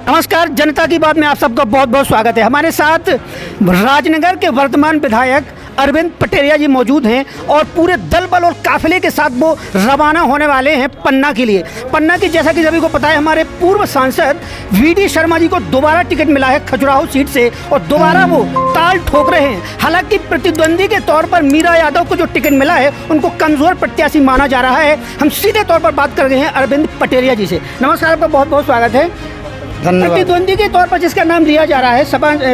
नमस्कार, जनता की बात में आप सबका बहुत बहुत स्वागत है। हमारे साथ राजनगर के वर्तमान विधायक अरविंद पटेरिया जी मौजूद हैं और पूरे दल बल और काफिले के साथ वो रवाना होने वाले हैं पन्ना के लिए। पन्ना की, जैसा कि सभी को पता है, हमारे पूर्व सांसद वीडी शर्मा जी को दोबारा टिकट मिला है खजुराहो सीट से और दोबारा वो ताल ठोक रहे हैं। हालांकि प्रतिद्वंदी के तौर पर मीरा यादव को जो टिकट मिला है उनको कमजोर प्रत्याशी माना जा रहा है। हम सीधे तौर पर बात कर रहे हैं अरविंद पटेरिया जी से। नमस्कार, आपका बहुत बहुत स्वागत है। प्रतिद्वंदी के तौर पर जिसका नाम लिया जा रहा है,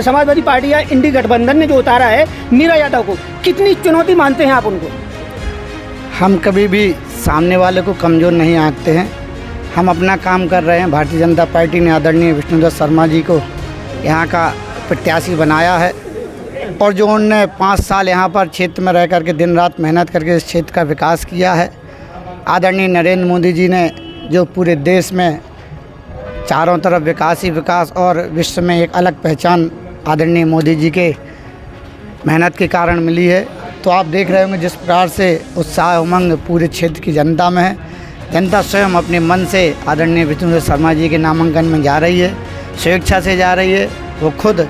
समाजवादी पार्टी या इंडी गठबंधन ने जो उतारा है मीरा यादव को, कितनी चुनौती मानते हैं आप उनको? हम कभी भी सामने वाले को कमज़ोर नहीं आंकते हैं। हम अपना काम कर रहे हैं। भारतीय जनता पार्टी ने आदरणीय विष्णुदत्त शर्मा जी को यहाँ का प्रत्याशी बनाया है और जो उन्होंने 5 साल यहाँ पर क्षेत्र में रह करके दिन रात मेहनत करके इस क्षेत्र का विकास किया है। आदरणीय नरेंद्र मोदी जी ने जो पूरे देश में चारों तरफ विकास ही विकास और विश्व में एक अलग पहचान आदरणीय मोदी जी के मेहनत के कारण मिली है। तो आप देख रहे होंगे जिस प्रकार से उत्साह उमंग पूरे क्षेत्र की जनता में है। जनता स्वयं अपने मन से आदरणीय विष्णुदत्त शर्मा जी के नामांकन में जा रही है, स्वेच्छा से जा रही है। वो खुद,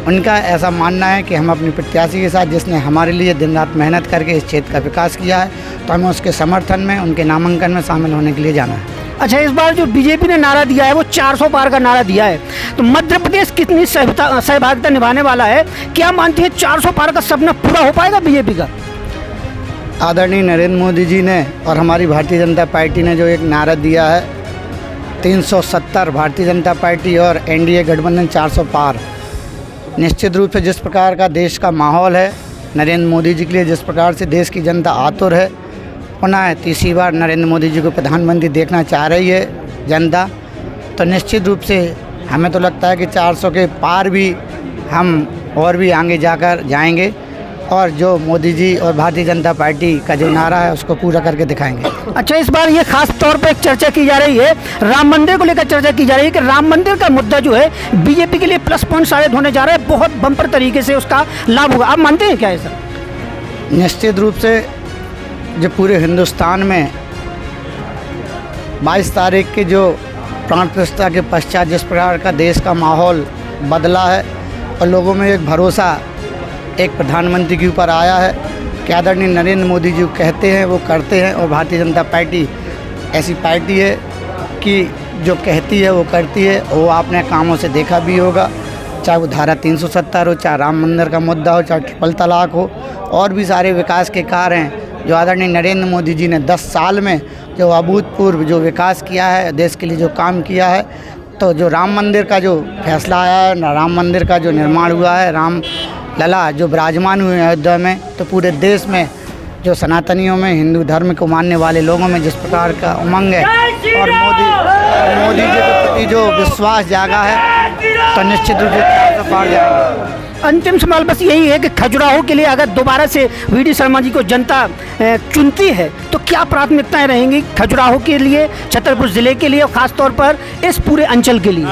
उनका ऐसा मानना है कि हम अपने प्रत्याशी के साथ, जिसने हमारे लिए दिन रात मेहनत करके इस क्षेत्र का विकास किया है, तो हमें उसके समर्थन में, उनके नामांकन में शामिल होने के लिए जाना है। अच्छा, इस बार जो बीजेपी ने नारा दिया है वो 400 पार का नारा दिया है, तो मध्य प्रदेश कितनी सहभागिता निभाने वाला है? क्या मानते हैं 400 पार का सपना पूरा हो पाएगा बीजेपी का? आदरणीय नरेंद्र मोदी जी ने और हमारी भारतीय जनता पार्टी ने जो एक नारा दिया है 370, भारतीय जनता पार्टी और एनडीए गठबंधन 400 पार, निश्चित रूप से जिस प्रकार का देश का माहौल है, नरेंद्र मोदी जी के लिए जिस प्रकार से देश की जनता आतुर है, पुनः तीसरी बार नरेंद्र मोदी जी को प्रधानमंत्री देखना चाह रही है जनता, तो निश्चित रूप से हमें तो लगता है कि 400 के पार भी हम और भी आगे जाकर जाएंगे और जो मोदी जी और भारतीय जनता पार्टी का जो नारा है उसको पूरा करके दिखाएंगे। अच्छा, इस बार ये खास तौर पे एक चर्चा की जा रही है, राम मंदिर को लेकर चर्चा की जा रही है कि राम मंदिर का मुद्दा जो है बीजेपी के लिए प्लस पॉइंट साबित होने जा रहा है, बहुत बम्पर तरीके से उसका लाभ होगा। आप मानते हैं क्या ऐसा? निश्चित रूप से जो पूरे हिंदुस्तान में 22 तारीख के जो प्राण प्रतिष्ठा के पश्चात जिस प्रकार का देश का माहौल बदला है और लोगों में एक भरोसा एक प्रधानमंत्री के ऊपर आया है कि आदरणीय नरेंद्र मोदी जी कहते हैं वो करते हैं, और भारतीय जनता पार्टी ऐसी पार्टी है कि जो कहती है वो करती है। वो आपने कामों से देखा भी होगा, चाहे वो धारा 370 हो, चाहे राम मंदिर का मुद्दा हो, चाहे ट्रिपल तलाक हो, और भी सारे विकास के कार्य हैं जो आदरणीय नरेंद्र मोदी जी ने 10 साल में जो अभूतपूर्व जो विकास किया है, देश के लिए जो काम किया है। तो जो राम मंदिर का जो फैसला आया है, राम मंदिर का जो निर्माण हुआ है, राम लला जो विराजमान हुए हैं अयोध्या में, तो पूरे देश में जो सनातनियों में, हिंदू धर्म को मानने वाले लोगों में जिस प्रकार का उमंग है और मोदी जी के प्रति जो विश्वास जागा है, तो निश्चित रूप से 400 पार जाएगा। अंतिम सवाल बस यही है कि खजुराहो के लिए अगर दोबारा से वीडी शर्मा जी को जनता चुनती है तो क्या प्राथमिकताएं रहेंगी खजुराहो के लिए, छतरपुर ज़िले के लिए और ख़ास तौर पर इस पूरे अंचल के लिए?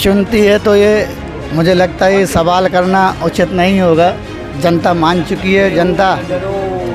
चुनती है तो ये मुझे लगता है ये सवाल करना उचित नहीं होगा। जनता मान चुकी है, जनता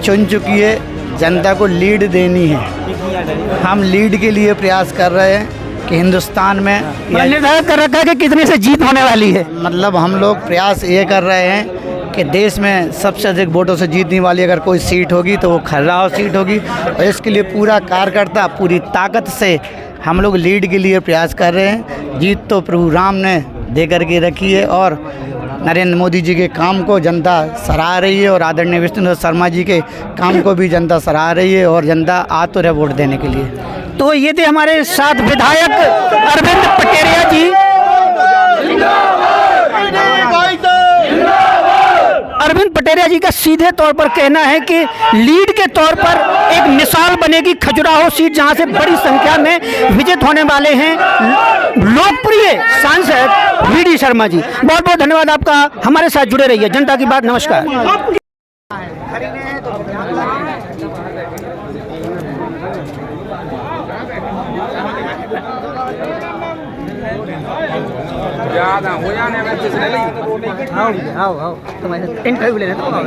चुन चुकी है, जनता को लीड देनी है। हम लीड के लिए प्रयास कर रहे हैं कि हिंदुस्तान में निर्धारित कर रखा है कि कितने से जीत होने वाली है। मतलब हम लोग प्रयास ये कर रहे हैं कि देश में सबसे अधिक वोटों से जीतने वाली अगर कोई सीट होगी तो वो खजुराहो सीट होगी, और इसके लिए पूरा कार्यकर्ता पूरी ताकत से हम लोग लीड के लिए प्रयास कर रहे हैं। जीत तो प्रभु राम ने दे करके रखी है और नरेंद्र मोदी जी के काम को जनता सराह रही है और आदरणीय विष्णुदत्त शर्मा जी के काम को भी जनता सराह रही है और जनता आतुर है वोट देने के लिए। तो ये थे हमारे साथ विधायक अरविंद पटेरिया जी। अरविंद पटेरिया जी का सीधे तौर पर कहना है कि लीड के तौर पर एक मिसाल बनेगी खजुराहो सीट, जहां से बड़ी संख्या में विजित होने वाले हैं लोकप्रिय सांसद वीडी शर्मा जी। बहुत बहुत धन्यवाद आपका, हमारे साथ जुड़े रहिए। जनता की बात, नमस्कार। आओ आओ तुम्हारे इंटरव्यू लेना तो आओ।